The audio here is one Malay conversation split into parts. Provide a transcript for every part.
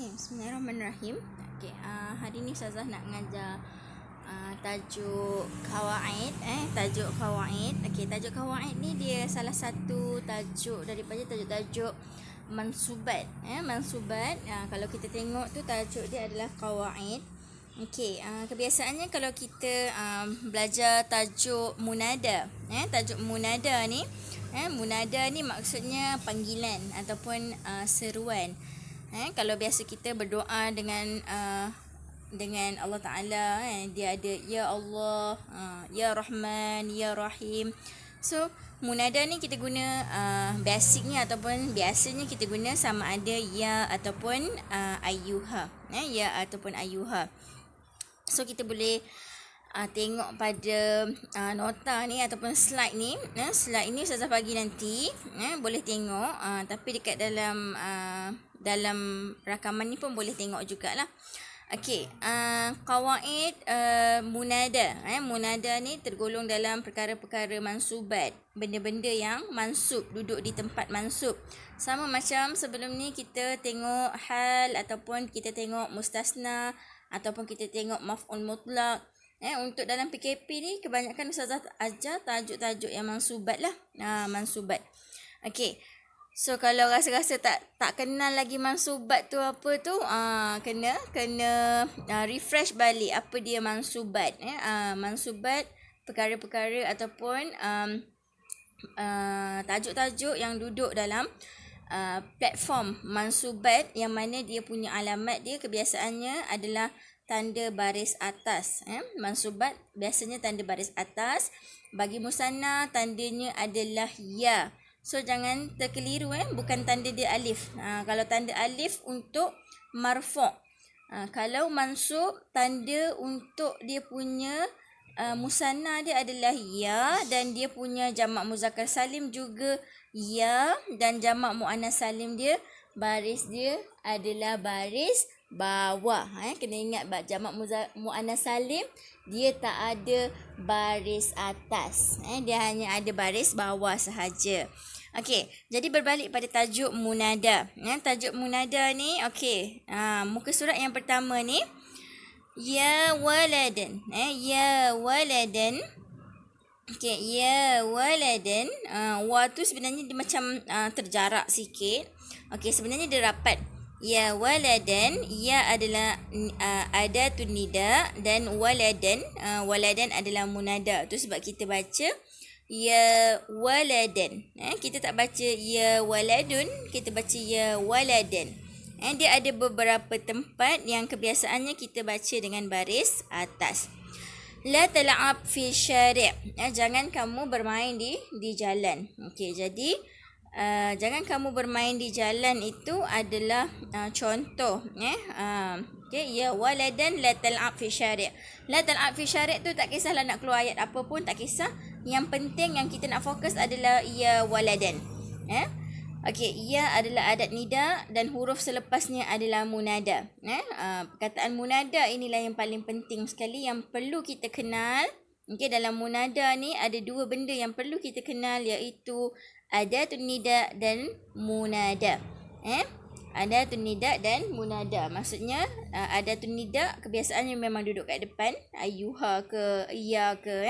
Okay, bismillahirrahmanirrahim. Okay, hari ni Ustazah nak mengajar tajuk kawaid. Tajuk kawaid. Okay, tajuk kawaid ni dia salah satu tajuk daripada tajuk-tajuk mansubat. Mansubat. Kalau kita tengok tu tajuk dia adalah kawaid. Okay, kebiasaannya kalau kita belajar tajuk munada. Tajuk munada ni, munada ni maksudnya panggilan ataupun seruan. Kalau biasa kita berdoa dengan Allah Ta'ala, dia ada Ya Allah, Ya Rahman, Ya Rahim. So munada ni kita guna basicnya ataupun biasanya kita guna sama ada Ya ataupun Ayyuha. Ya ataupun Ayyuha. So kita boleh tengok pada nota ni ataupun slide ni. Slide ni Ustazah bagi nanti, boleh tengok, tapi dekat dalam rakaman ni pun boleh tengok jugalah. Okey, qawaid munada. Munada ni tergolong dalam perkara-perkara mansubat, benda-benda yang mansub, duduk di tempat mansub. Sama macam sebelum ni kita tengok hal ataupun kita tengok mustasna ataupun kita tengok maf'ul mutlaq. Untuk dalam PKP ni kebanyakan Ustazah ajar tajuk-tajuk yang mansubat lah. Mansubat. Okey. So kalau rasa-rasa tak kenal lagi mansubat tu apa tu, kena refresh balik apa dia mansubat. Mansubat perkara-perkara ataupun tajuk-tajuk yang duduk dalam platform mansubat yang mana dia punya alamat dia kebiasaannya adalah tanda baris atas. Mansubat biasanya tanda baris atas. Bagi musanna tandanya adalah ya. So jangan terkeliru, bukan tanda dia alif. Kalau tanda alif untuk marfu'. Kalau mansub tanda untuk dia punya musanna dia adalah ya, dan dia punya jamak muzakkar salim juga ya, dan jamak muannas salim dia baris dia adalah baris bawah. Kena ingat jamak muannas salim dia tak ada baris atas. Dia hanya ada baris bawah sahaja. Okey, jadi berbalik pada tajuk munada. Tajuk munada ni, okey, muka surat yang pertama ni, ya waladan. Ya waladan. Okey, ya waladan. Wa tu sebenarnya dia macam terjarak sikit. Okey, sebenarnya dia rapat. Ya waladan, ya adalah adatun nida, dan waladan adalah munada. Tu sebab kita baca ya waladan. Kita tak baca ya waladun, kita baca ya waladan. Dia ada beberapa tempat yang kebiasaannya kita baca dengan baris atas. La tal'ab fi syari'. Jangan kamu bermain di jalan. Okey, jadi jangan kamu bermain di jalan itu adalah contoh. Okay, ya waladan la tal'ab fi syari'. La tal'ab fi syari' tu tak kisahlah nak keluar ayat apa pun, tak kisah. Yang penting yang kita nak fokus adalah ya waladan. Okey, ya adalah adat nida dan huruf selepasnya adalah munada. Perkataan munada inilah yang paling penting sekali yang perlu kita kenal. Okey, dalam munada ni ada dua benda yang perlu kita kenal, iaitu adatun nida dan munada. Adatun nida dan munada. Maksudnya adatun nida kebiasaannya memang duduk kat depan, ayyuha ke iya ke,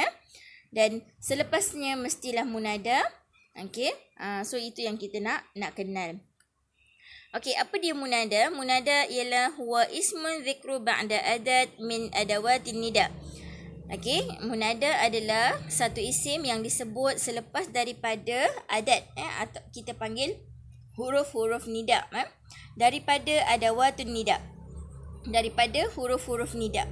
dan selepasnya mestilah munada. Okey, so itu yang kita nak kenal. Okey, apa dia munada? Munada ialah huwa ismun zikru ba'da adat min adawatin nida. Okey, munada adalah satu isim yang disebut selepas daripada adat, atau kita panggil huruf-huruf nida, daripada adawatun nida, daripada huruf-huruf nida.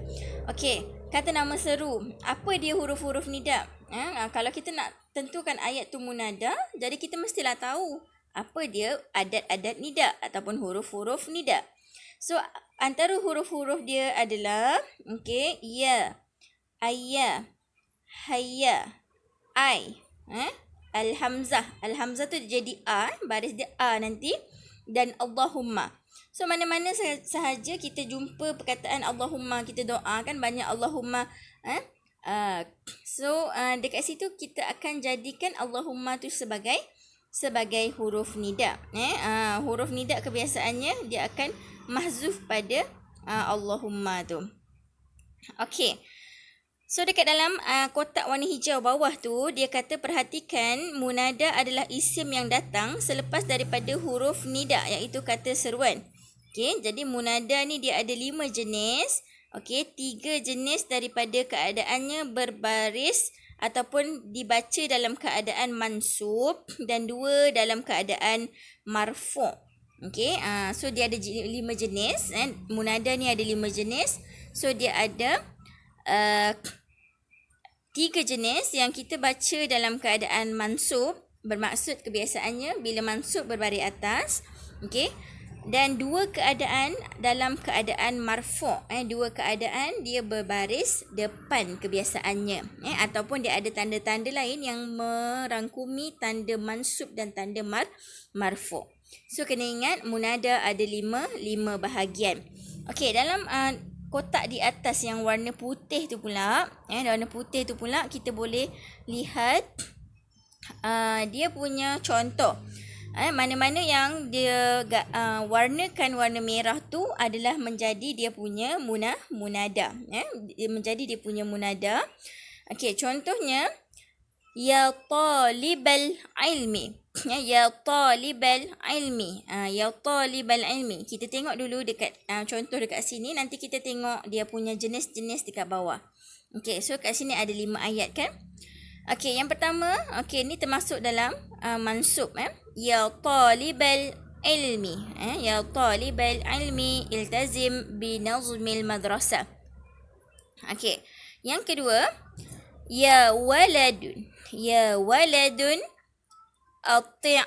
Okey, kata nama seru. Apa dia huruf-huruf nida? Kalau kita nak tentukan ayat tu munada, jadi kita mestilah tahu apa dia adat-adat nida ataupun huruf-huruf nida. So antara huruf-huruf dia adalah ya, ayya, hayya, ai, al-hamzah. Al-hamzah tu jadi a, baris dia a nanti, dan Allahumma. So mana-mana sahaja kita jumpa perkataan Allahumma, kita doa kan banyak Allahumma. So dekat situ kita akan jadikan Allahumma tu sebagai huruf nida. Huruf nida kebiasaannya dia akan mahzuf pada Allahumma tu. Okey. So dekat dalam kotak warna hijau bawah tu, dia kata perhatikan munada adalah isim yang datang selepas daripada huruf nida, iaitu kata seruan. Okey, jadi munada ni dia ada 5 jenis. Okey, 3 jenis daripada keadaannya berbaris ataupun dibaca dalam keadaan mansub dan 2 dalam keadaan marfu'. Okey, so dia ada 5 jenis. Munada ni ada 5 jenis. So dia ada 3 jenis yang kita baca dalam keadaan mansub, bermaksud kebiasaannya bila mansub berbaris atas. Okey. Dan 2 keadaan dalam keadaan marfu'. 2 keadaan dia berbaris depan kebiasaannya. Ataupun dia ada tanda-tanda lain yang merangkumi tanda mansub dan tanda marfu'. So kena ingat munada ada 5 bahagian. Okey, dalam kotak di atas yang warna putih tu pula, warna putih tu pula kita boleh lihat dia punya contoh. Mana-mana yang dia warnakan warna merah tu adalah menjadi dia punya munada. Dia menjadi dia punya munada. Okey, contohnya ya talibal ilmi. Ya talibal ilmi. Ya talibal ilmi. Kita tengok dulu dekat contoh dekat sini, nanti kita tengok dia punya jenis-jenis dekat bawah. Okey, so kat sini ada 5 ayat kan? Okey, yang pertama, okey ni termasuk dalam mansub. Ya talibal ilmi. Ya talibal ilmi iltazim bi nazmil madrasah. Okey, yang kedua, ya waladun. Ya waladun ati'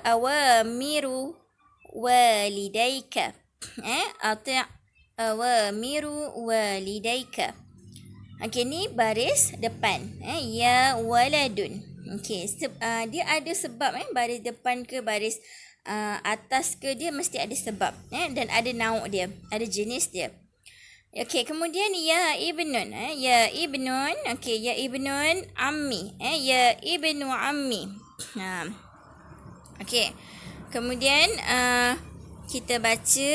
awamiru walidayka. Ati' awamiru walidayka. Okey, ni baris depan. Ya waladun. Okey, dia ada sebab baris depan ke baris atas ke, dia mesti ada sebab. Dan ada nauk dia, ada jenis dia. Okey, kemudian ya ibnun. Ya ibnun. Okey, ya ibnun ammi. Ya ibnu ammi. Okey. Kemudian kita baca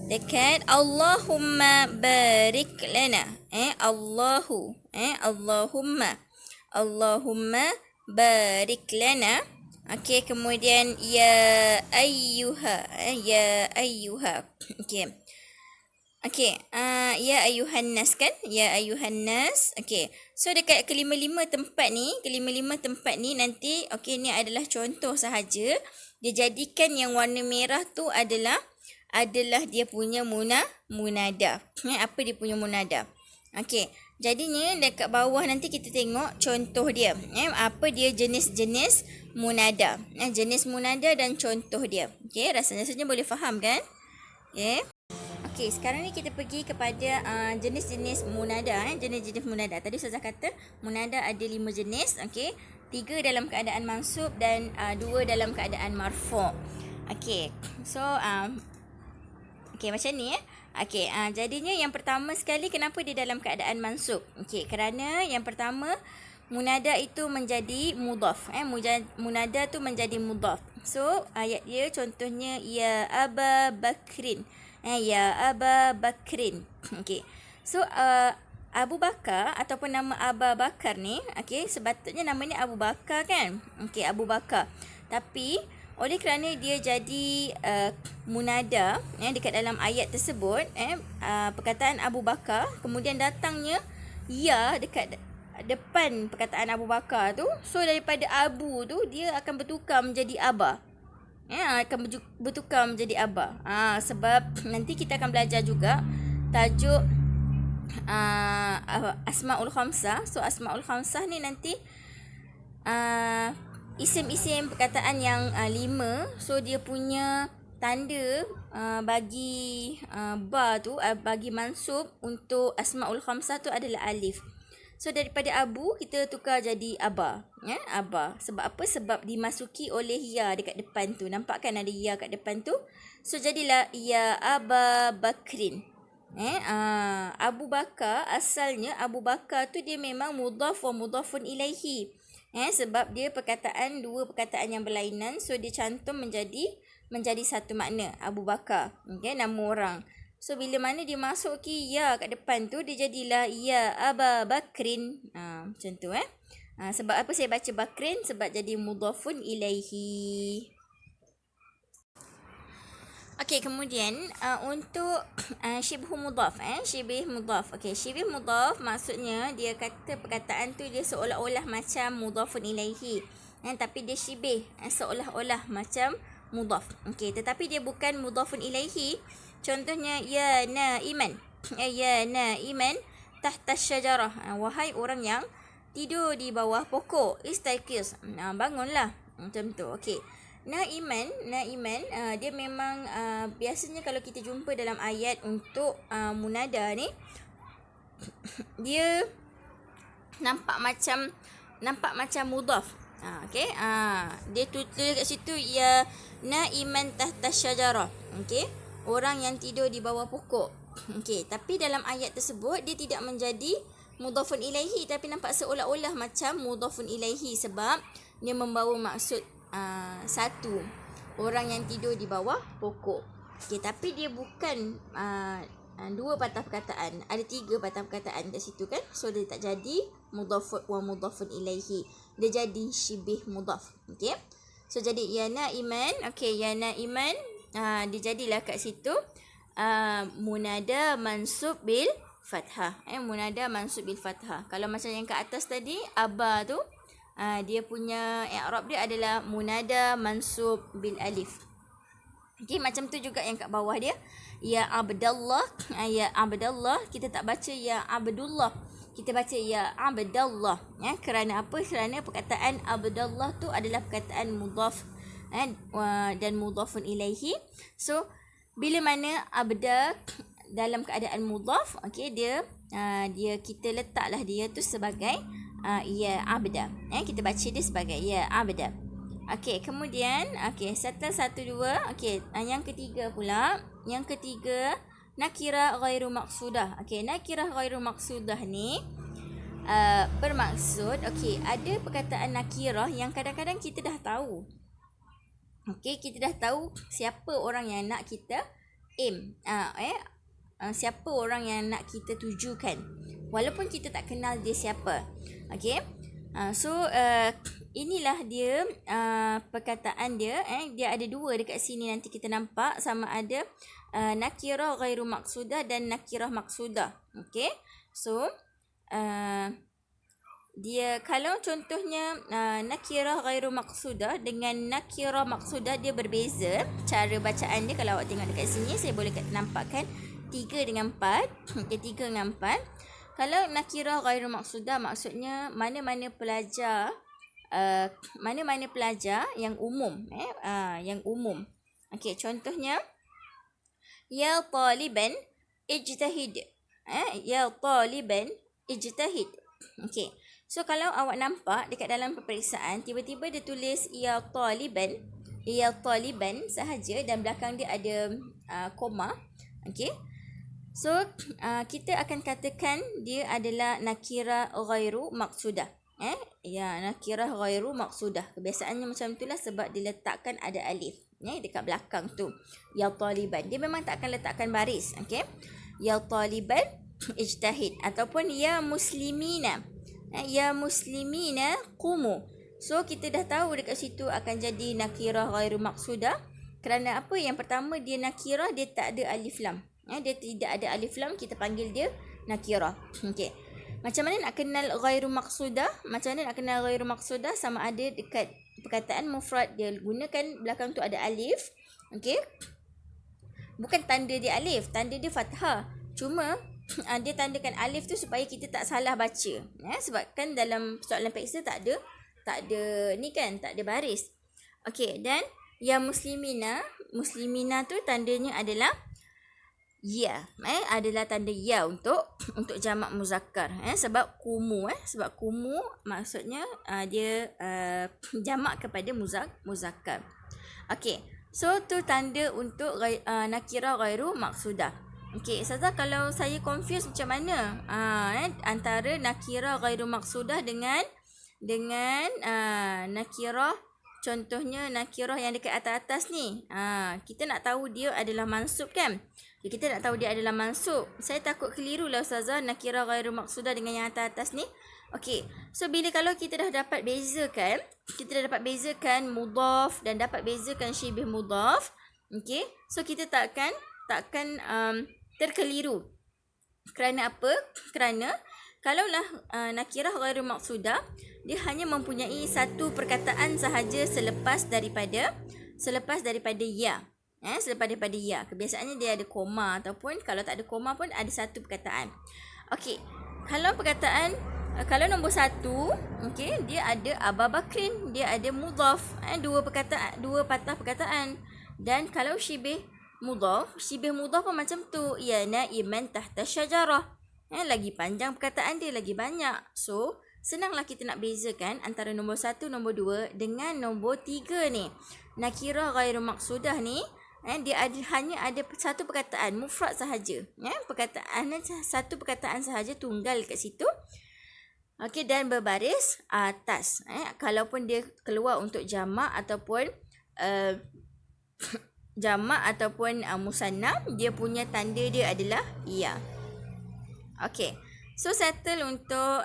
dekat Allahumma barik lana. Allahumma barik lana. Okey, kemudian ya ayyuha. Ya ayyuha. Okey. Okey, ya ayuhan nas kan? Ya ayuhan nas. Okey. So dekat kelima-lima tempat ni nanti okey, ni adalah contoh sahaja. Dia jadikan yang warna merah tu adalah dia punya munada. Apa dia punya munada? Okey. Jadinya dekat bawah nanti kita tengok contoh dia. Apa dia jenis-jenis munada. Jenis munada dan contoh dia. Okey, rasanya saja boleh faham kan? Okey. Okey, sekarang ni kita pergi kepada jenis-jenis munada. Jenis-jenis munada. Tadi Ustazah kata munada ada 5 jenis. Okey, 3 dalam keadaan mansub dan 2 dalam keadaan marfu'. Okey, so okey, macam ni Okey, jadinya yang pertama sekali kenapa dia dalam keadaan mansub? Okey, kerana yang pertama munada itu menjadi mudhaf. Munada tu menjadi mudhaf. So ayat dia contohnya ya Aba Bakrin. Ya Aba Bakrin. Okey. So Abu Bakar ataupun nama Aba Bakar ni, okey, sepatutnya namanya Abu Bakar kan? Okey, Abu Bakar. Tapi oleh kerana dia jadi munada dekat dalam ayat tersebut, perkataan Abu Bakar, kemudian datangnya ya dekat depan perkataan Abu Bakar tu, so daripada Abu tu dia akan bertukar menjadi Aba. Akan bertukar menjadi Aba. Sebab nanti kita akan belajar juga tajuk Asmaul Khamsah. So Asmaul Khamsah ni nanti isim-isim perkataan yang 5, so dia punya tanda bagi ba tu, bagi mansub untuk Asmaul Khamsah tu adalah alif. So daripada Abu kita tukar jadi Aba. Aba. Sebab apa? Sebab dimasuki oleh ya dekat depan tu. Nampak kan ada ya kat depan tu? So jadilah ya Aba Bakrin. Abu Bakar, asalnya Abu Bakar tu dia memang mudhaf wa mudhafun ilaihi. Sebab dia dua perkataan yang berlainan, so dia cantum menjadi satu makna. Abu Bakar, nama orang. So bila mana dia masuk ya kat depan tu, dia jadilah ya Aba Bakrin. Macam tu sebab apa saya baca Bakrin? Sebab jadi mudhafun ilaihi. Okey, kemudian untuk syibhu mudhaf, syibih mudhaf. Okey, syibih mudhaf maksudnya dia kata perkataan tu dia seolah-olah macam mudhafun ilaihi. Tapi dia syibih, seolah-olah macam mudhaf. Okey, tetapi dia bukan mudhafun ilaihi. Contohnya ya naiman. Ya naiman tahta syajarah. Wahai orang yang tidur di bawah pokok, istaiqiz. Bangunlah. Macam tu. Okey. Naiman dia memang biasanya kalau kita jumpa dalam ayat untuk munada ni, dia nampak macam mudhaf. Okey, dia tulis kat situ ya naiman tahta syajarah. Okey, orang yang tidur di bawah pokok. Okey, tapi dalam ayat tersebut dia tidak menjadi mudhafun ilaihi, tapi nampak seolah-olah macam mudhafun ilaihi sebab dia membawa maksud satu, orang yang tidur di bawah pokok. Okey, tapi dia bukan dua patah perkataan, ada tiga patah perkataan kat situ kan. So dia tak jadi mudhaf wa mudhafun ilaihi, dia jadi syibih mudhaf. Okey, so jadi ya naiman. Okey, ya naiman dia jadilah kat situ munada mansub bil fathah. Munada mansub bil fathah. Kalau macam yang kat atas tadi, aba tu dia punya i'rab dia adalah munada mansub bil alif. Okey, macam tu juga yang kat bawah dia, ya Abdallah. Ya Abdallah, kita tak baca ya Abdullah, kita baca ya Abdallah. Kerana apa? Kerana perkataan Abdallah tu adalah perkataan mudhaf dan mudhafun ilaihi. So bila mana abda dalam keadaan mudhaf, okey, dia kita letaklah dia tu sebagai ya abda. Kita baca dia sebagai ya abda. Okey, kemudian setelah 1 2, okey, yang ketiga pula. Yang ketiga, nakirah ghairu maqsudah. Okey, nakirah ghairu maqsudah ni bermaksud, okey, ada perkataan nakirah yang kadang-kadang kita dah tahu. Okey, kita dah tahu siapa orang yang nak kita aim. Siapa orang yang nak kita tujukan, walaupun kita tak kenal dia siapa. Okey, so inilah dia perkataan dia. Dia ada dua dekat sini, nanti kita nampak sama ada nakirah ghairu maqsudah dan nakirah maqsudah. Okey, so dia kalau contohnya nakirah ghairu maqsudah dengan nakirah maqsudah, dia berbeza cara bacaan dia. Kalau awak tengok dekat sini, saya boleh nampakkan 3 dengan 4. Okey, 3 dengan 4. Kalau nakirah ghairu maqsudah maksudnya mana-mana pelajar yang umum, yang umum. Okey, contohnya ya taliban ijtahid. Ya taliban ijtahid. Okey, so kalau awak nampak dekat dalam peperiksaan, tiba-tiba dia tulis ya taliban sahaja dan belakang dia ada koma. Okey, so kita akan katakan dia adalah nakirah ghairu maqsudah. Ya, nakirah ghairu maqsudah. Kebiasaannya macam itulah sebab diletakkan ada alif dekat belakang tu. Ya taliban, dia memang tak akan letakkan baris. Okey, ya taliban ijtahid, ataupun ya muslimina. Ya muslimina qumu. So kita dah tahu dekat situ akan jadi nakirah ghairu maqsudah. Kerana apa? Yang pertama, dia nakirah, dia tak ada alif lam. Dia tidak ada alif lam, kita panggil dia nakirah. Okey, macam mana nak kenal ghairu maqsudah? Macam mana nak kenal ghairu maqsudah? Sama ada dekat perkataan mufrad, dia gunakan belakang tu ada alif. Okey, bukan tanda dia alif, tanda dia fathah. Cuma dia tandakan alif tu supaya kita tak salah baca. Sebab kan dalam soalan peksa tak ada ni kan, tak ada baris. Okey, dan ya muslimina tu tandanya adalah ya, adalah tanda ya untuk jamak muzakkar. Sebab kumu maksudnya dia jamak kepada muzakkar. Okey, so tu tanda untuk nakirah ghairu maqsudah. Okey, Ustazah, kalau saya confuse macam mana antara nakirah ghairu maqsudah dengan dengan nakirah. Contohnya nakirah yang dekat atas-atas ni. Kita nak tahu dia adalah mansub kan? Kita nak tahu dia adalah mansub. Saya takut keliru lah Ustazah, nakirah ghairu maqsudah dengan yang atas-atas ni. Okey. So bila kalau kita dah dapat bezakan, mudhaf dan dapat bezakan syibih mudhaf. Okey. So kita takkan terkeliru. Kerana apa? Kerana kalaulah nakirah ghairu maqsudah, dia hanya mempunyai satu perkataan sahaja selepas daripada ya. Selepas daripada ya. Kebiasaannya dia ada koma ataupun kalau tak ada koma pun ada satu perkataan. Okey. Kalau nombor 1, okey, dia ada Aba Bakrin, dia ada mudhaf, dua patah perkataan. Dan kalau syibih mudhaf pun macam tu, ya naiman tahta syajarah. Lagi panjang perkataan dia, lagi banyak. So, senanglah kita nak bezakan antara nombor 1, nombor 2 dengan nombor 3 ni. Nakirah ghairu maqsudah ni, dia hanya ada satu perkataan, mufrad sahaja. Satu perkataan sahaja tunggal kat situ. Okey, dan berbaris atas. Kalaupun dia keluar untuk jamak ataupun musanna, dia punya tanda dia adalah ya. Okey. So settle untuk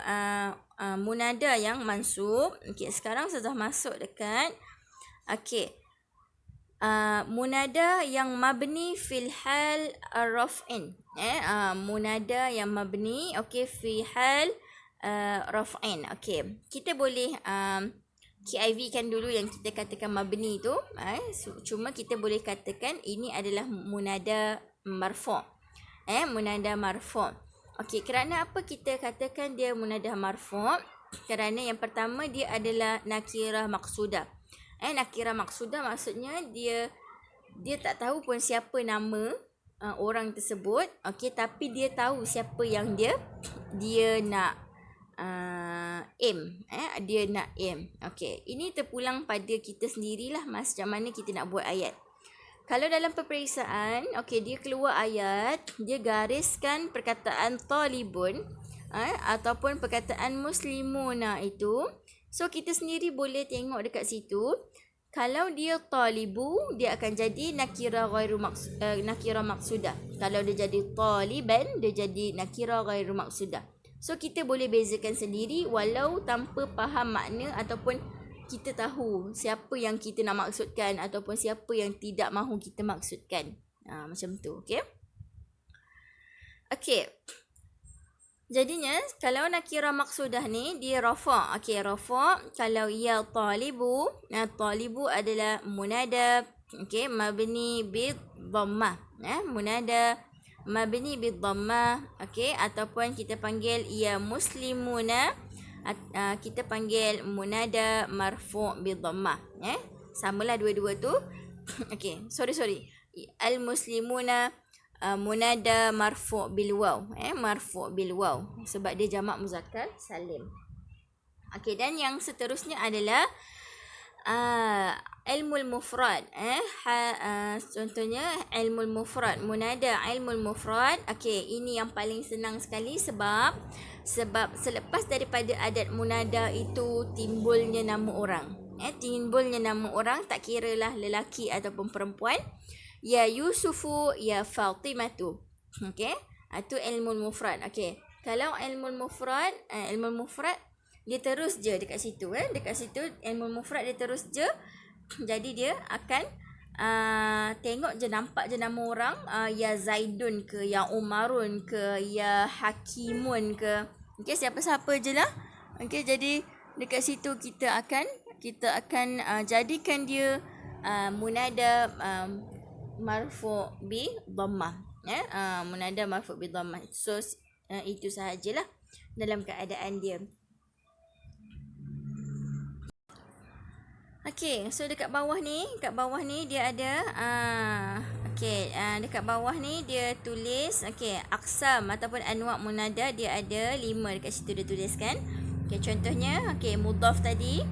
munada yang mansub. Okey, sekarang sudah masuk dekat munada yang mabni fil hal raf'in. Munada yang mabni fi hal raf'in. Okey. Kita boleh KIV kan dulu yang kita katakan mabni tu. Cuma kita boleh katakan ini adalah munada marfu'. Munada marfu'. Okey, kerana apa kita katakan dia munada marfu'? Kerana yang pertama dia adalah nakirah maqsudah. Nakirah maqsudah maksudnya dia tak tahu pun siapa nama orang tersebut. Okey, tapi dia tahu siapa yang dia nak aim. Dia nak aim. Okey, ini terpulang pada kita sendirilah macam mana kita nak buat ayat. Kalau dalam peperiksaan, okey, dia keluar ayat, dia gariskan perkataan talibun ataupun perkataan muslimuna itu. So kita sendiri boleh tengok dekat situ. Kalau dia talibu, dia akan jadi nakirah maqsudah. Kalau dia jadi taliban, dia jadi nakirah ghairu maqsudah. So kita boleh bezakan sendiri walau tanpa faham makna ataupun kita tahu siapa yang kita nak maksudkan ataupun siapa yang tidak mahu kita maksudkan. Macam tu, okey? Okey. Jadinya kalau nakirah maqsudah ni dia rafa'. Okey, rafa'. Kalau ya talibu, talibu adalah munada, okey, mabni bi dhammah. Munada mabni bi dhammah, okey, ataupun kita panggil ya muslimuna, kita panggil munada marfu' bi dhammah. Samalah dua-dua tu. Okey, sorry. Al muslimuna munada marfu' bil waw. Marfu' bil waw sebab dia jamak muzakkar salim. Okey, dan yang seterusnya adalah ilmul mufrad. Contohnya ilmul mufrad, munada ilmul mufrad. Okey, ini yang paling senang sekali sebab selepas daripada adat munada itu timbulnya nama orang. Timbulnya nama orang, tak kiralah lelaki ataupun perempuan. Ya Yusufu, ya Fatimatu. Okey, itu ilmul mufrad. Okey, kalau ilmul mufrad dia terus je dekat situ. Dekat situ ilmul mufrad dia terus je. Jadi dia akan tengok je, nampak je nama orang, ya Zaidun ke, ya Umarun ke, ya Hakimun ke. Okey, siapa-siapa je lah. Okey, jadi dekat situ kita akan jadikan dia munada marfu' bi dhammah. Munada marfu' bi dhammah. So itu sahajalah dalam keadaan dia. Okey, so dekat bawah ni dia ada dekat bawah ni dia tulis aqsam ataupun anwa' munada, dia ada 5 dekat situ dia tuliskan. Okey, contohnya mudhaf tadi,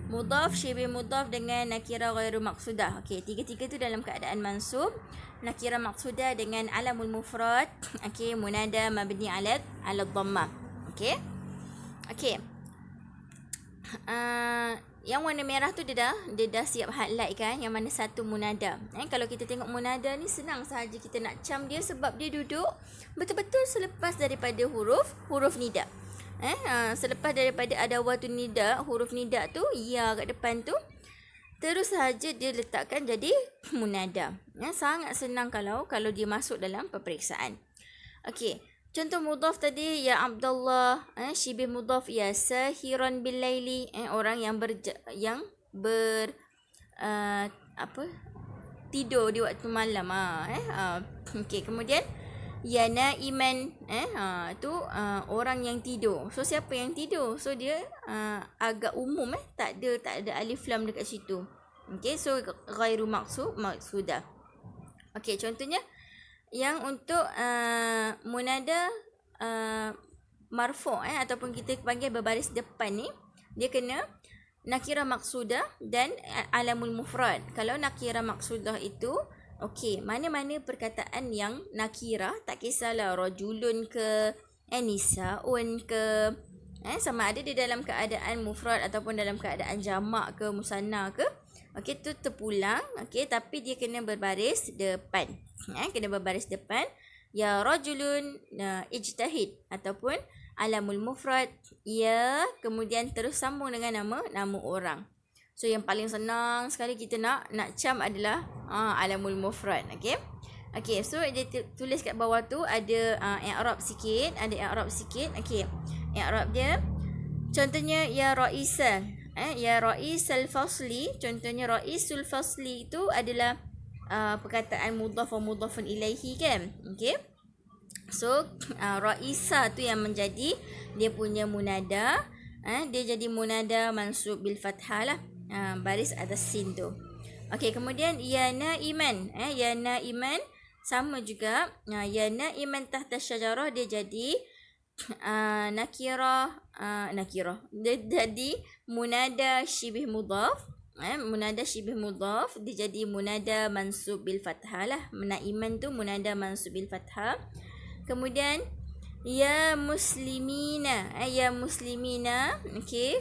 mudhaf, syibih mudhaf dengan nakirah ghairu maqsudah. Okey, tiga-tiga tu dalam keadaan mansub. Nakirah maqsudah dengan alamul mufrad, munada mabni ala dhammah. Okey. yang warna merah tu dia dah siap highlight kan, yang mana satu munada. Kalau kita tengok munada ni senang sahaja kita nak cam dia sebab dia duduk betul-betul selepas daripada huruf nida. Selepas daripada adawatun nida, huruf nida tu ya kat depan tu, terus sahaja dia letakkan jadi munada. Sangat senang kalau dia masuk dalam peperiksaan. Okey. Contoh mudhaf tadi, ya Abdullah, syibih mudhaf, ya sahiran bil laili, orang yang tidur di waktu malam. Okey, kemudian ya naiman, tu orang yang tidur. So siapa yang tidur? So dia agak umum, tak ada alif lam dekat situ. Okey, so ghairu maqsudah. Okey, contohnya yang untuk munada marfu' ataupun kita panggil berbaris depan ni, dia kena nakirah maqsudah dan alamul mufrad. Kalau nakirah maqsudah itu, okey, mana-mana perkataan yang nakirah, tak kisahlah rajulun ke nisaun ke, sama ada dia dalam keadaan mufrad ataupun dalam keadaan jamak ke musanna ke, okey, tu terpulang, okey, tapi dia kena berbaris depan. Kena berbaris depan. Ya rajulun ijtahid ataupun alamul mufrad, ya, kemudian terus sambung dengan nama orang. So yang paling senang sekali kita nak cam adalah alamul mufrad. Okey, so dia tulis kat bawah tu ada i'rab sikit, Okey, i'rab dia contohnya ya raisa, ya raisal fasli. Contohnya raisul fasli itu adalah perkataan mudhaf wa mudhafun ilaihi kan. Okey, so raisa tu yang menjadi dia punya munada. Dia jadi munada mansub bil fathah lah, baris atas sin tu. Okey, kemudian ya naiman, ya naiman sama juga. Ya naiman tahta syajarah, dia jadi nakirah. Dia jadi munada syibih mudhaf. Munada syibih mudhaf, dia jadi munada mansub bil fathah lah. Naiman tu munada mansub bil fathah. Kemudian ya muslimina, ya muslimina. Okey,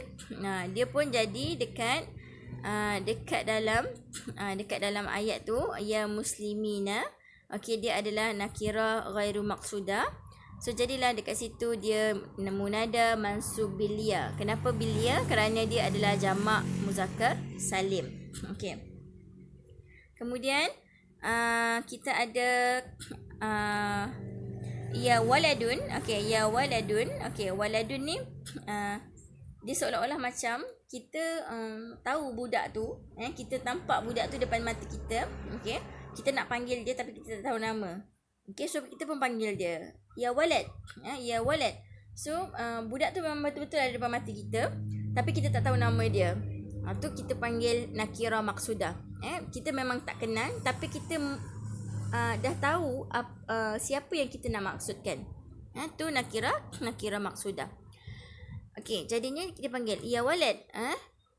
dia pun jadi dekat dalam ayat tu, ya muslimina. Okey, dia adalah nakirah ghairu maqsudah. So jadilah dekat situ dia munada mansub bil ya. Kenapa bil ya? Kerana dia adalah jamak muzakkar salim. Okey. Kemudian kita ada ya waladun. Okey, ya waladun. Okey, waladun ni dia seolah-olah macam kita tahu budak tu, kita nampak budak tu depan mata kita. Okey, kita nak panggil dia tapi kita tak tahu nama. Okey, so kita pun panggil dia ya walad, ya walad. So budak tu memang betul-betul ada depan mata kita tapi kita tak tahu nama dia. Tu kita panggil nakirah maqsudah. Kita memang tak kenal tapi kita dah tahu siapa yang kita nak maksudkan. Tu nakirah maqsudah. Okey, jadinya kita panggil ya walad,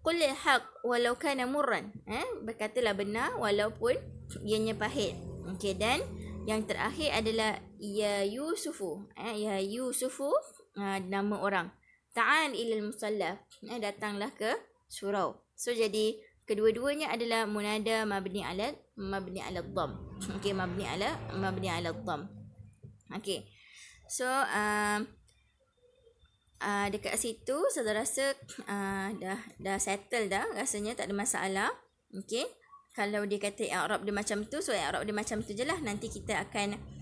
qul haq walau kana murran. Berkatalah benar walaupun ianya pahit. Okey, dan yang terakhir adalah ya Yusufu. Ya Yusufu, nama orang. Ta'al ilal musalla, datanglah ke surau. So jadi kedua-duanya adalah munada mabni ala dhamm. Okey, mabni ala dhamm. Okey. So dekat situ saya rasa dah settle dah, rasanya tak ada masalah. Okey. Kalau dia kata i'rab dia macam tu, so i'rab dia macam tu je lah. Nanti kita akan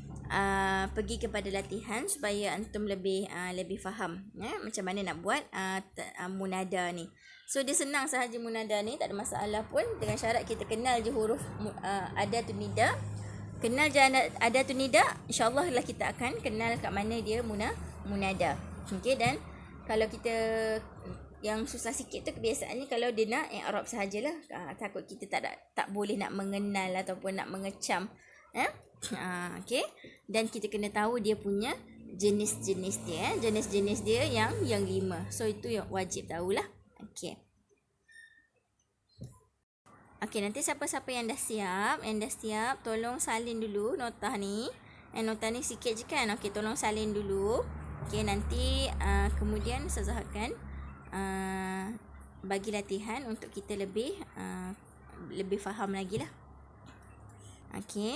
pergi kepada latihan supaya antum lebih faham macam mana nak buat munada ni. So dia senang sahaja munada ni, tak ada masalah pun, dengan syarat kita kenal je huruf adatun nida. Kenal je adatun nida, insya-Allah lah kita akan kenal kat mana dia munada. Okey, dan kalau kita yang susah sikit tu kebiasaannya kalau dia nak i'rab sahajalah. Takut kita tak boleh nak mengenal ataupun nak mengecam. Okey, dan kita kena tahu dia punya jenis-jenis dia, jenis-jenis dia yang 5. So itu yang wajib tahulah. Okey. Okey, nanti siapa-siapa yang dah siap, tolong salin dulu notah ni. Notah ni sikit je kan. Okey, tolong salin dulu. Okey, nanti kemudian saya akan bagi latihan untuk kita lebih faham lagi lah. Okey.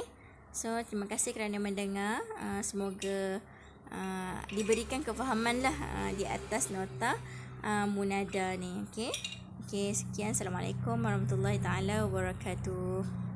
So, terima kasih kerana mendengar. Semoga diberikan kefahaman lah di atas nota munada ni. Okey. Okey, sekian. Assalamualaikum warahmatullahi taala wabarakatuh.